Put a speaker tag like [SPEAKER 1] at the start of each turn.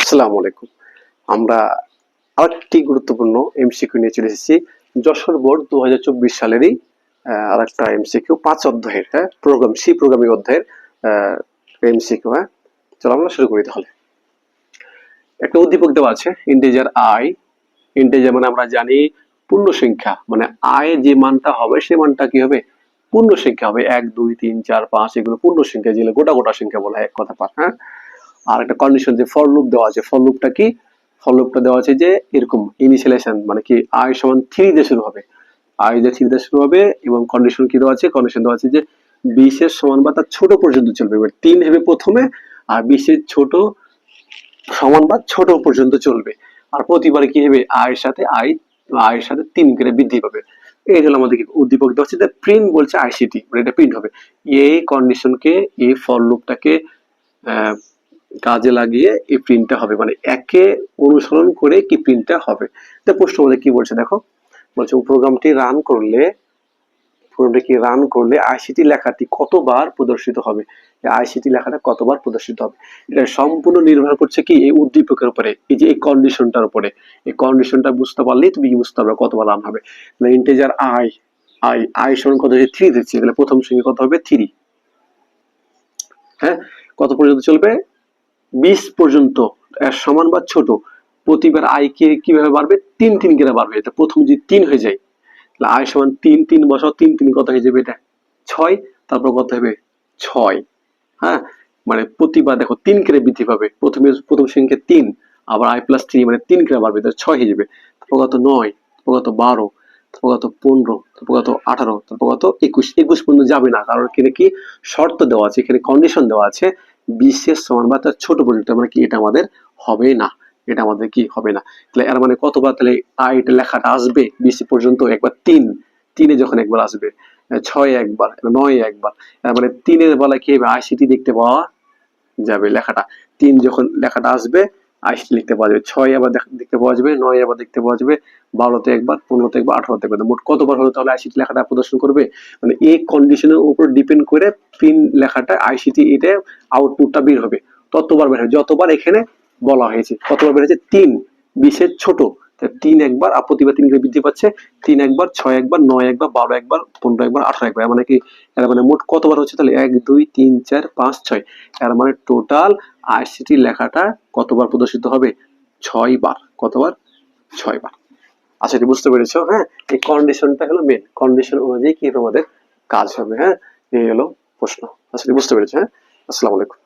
[SPEAKER 1] আসসালামু আলাইকুম। আমরা আরেকটি গুরুত্বপূর্ণ এমসিকিউ নিয়ে চলে এসেছি। যশোর বোর্ড 2024 সালেরই আরেকটা এমসিকিউ 5 অধ্যায়ের, প্রোগ্রামিং অধ্যায়ের এমসিকিউ। চলো আমরা শুরু করি তাহলে। একটা উদ্দীপক দেওয়া আছে, ইন্টিজার আই। ইন্টিজার মানে আমরা জানি পূর্ণ সংখ্যা, মানে আয় যে মানটা হবে সে মানটা কি হবে? পূর্ণ সংখ্যা হবে। 1 2 3 4 5 এগুলো পূর্ণ সংখ্যা, যেগুলো গোটা গোটা সংখ্যা বলা হয় এক কথা পার। আর একটা কন্ডিশন যে ফর লুপ দেওয়া আছে। ফর লুপটা কি? ফর লুপটা দেওয়া আছে যে এরকম ইনিশিয়ালাইজেশন মানে কি i সমান 3 দিয়ে শুরু হবে। i দিয়ে 3 দিয়ে শুরু হবে এবং কন্ডিশন কি দেওয়া আছে? কন্ডিশন দেওয়া আছে যে 20 এর সমান বা তার ছোট পর্যন্ত চলবে। এবার 3 হবে প্রথমে, আর 20 এর ছোট সমান বা ছোট পর্যন্ত চলবে। আর প্রতিবার কি হবে? i এর সাথে 3 করে বৃদ্ধি পাবে। এই হলো আমাদের উদ্দীপক দেওয়া আছে। প্রিন্ট বলছে আইসিটি, মানে এটা প্রিন্ট হবে। এই কন্ডিশনকে, এই ফর লুপটাকে কাজে লাগিয়ে এই প্রিন্টটা হবে, মানে একে অনুসরণ করে কি প্রিন্টটা হবে। তো প্রশ্ন আমাদের কি বলছে দেখো, বলছে প্রোগ্রামটি রান করলে আইসিটি লেখাটি কতবার প্রদর্শিত হবে। আইসিটি লেখাটা কতবার প্রদর্শিত হবে এটা সম্পূর্ণ নির্ভর করছে কি এই উদ্দীপকের উপরে, এই যে এই কন্ডিশনটার উপরে। এই কন্ডিশনটা বুঝতে পারলেই তুমি বুঝতে পারবে কতবার রান হবে। ইন্টিজার আই সমান কত? 3 দিচ্ছি, তাহলে প্রথম সংখ্যা কত হবে? 3। হ্যাঁ, কত পর্যন্ত চলবে? 20 পর্যন্ত, এর সমান বা ছোট। প্রতিবার আই কে কিভাবে বাড়বে? 3 3 করে বাড়বে। এটা প্রথম যদি 3 হয়ে যায়, তাহলে আই সমান 3 3 বসাও, 3 3 কত হয়ে যাবে? এটা 6। তারপর কত হবে? 6। হ্যাঁ, মানে প্রতিবার দেখো 3 করে বৃদ্ধি পাবে। প্রথম সংখ্যা 3, আবার i প্লাস 3 মানে 3 করে বাড়বে, তাহলে 6 হয়ে যাবে। তারপর কত? 9, তারপর কত? 12, তারপর কত? 15, তারপর কত? 18, তারপর কত? 21। 21 পর্যন্ত যাবে না, কারণ এখানে কি শর্ত দেওয়া আছে, এখানে কন্ডিশন দেওয়া আছে 20 এর সমান বা তার ছোট পর্যন্ত, মানে কি এটা আমাদের হবে না। এটা আমাদের কি হবে না। তাহলে এর মানে কতবার তাহলে এটা লেখাটা আসবে 20 পর্যন্ত? একবার 3 যখন একবার আসবে, 6 একবার, 9 একবার। তার মানে 3 বেলায় কি হবে? আইসিটি দেখতে পাওয়া যাবে লেখাটা। 3 যখন লেখাটা আসবে আইসিটি লিখতে পাওয়া যাবে। 6 আবার দেখতে পাওয়া যাবে, 9 আবার দেখতে পাওয়া যাবে, 12তে একবার, 15তে একবার, 18তে একবার। মোট কতবার হলো তাহলে আইসিটি লেখাটা প্রদর্শন করবে? মানে এই কন্ডিশনের উপর ডিপেন্ড করে প্রিন্ট লেখাটা আইসিটি এটা আউটপুটটা বের হবে। ততবার বের হবে যতবার এখানে বলা হয়েছে। কতবার বের হয়েছে? 3। 20 এর ছোট, 3 একবার, আর প্রতিবার 3 করে বৃদ্ধি পাচ্ছে। 3 একবার, 6 একবার, 9 একবার, 12 একবার, 15 একবার, 18 একবার। মানে কি এর মানে মোট কতবার হচ্ছে তাহলে? 1 2 3 4 5 6। এর মানে টোটাল আইসিটি লেখাটা কতবার প্রদর্শিত হবে? 6 বার। কতবার? 6 বার। আচ্ছা, এটি বুঝতে পেরেছো? হ্যাঁ, এই কন্ডিশনটা হলো মেন। কন্ডিশন অনুযায়ী কি তোমাদের কাজ হবে। হ্যাঁ, এই হলো প্রশ্ন। আচ্ছা, বুঝতে পেরেছো? হ্যাঁ, আসসালামু আলাইকুম।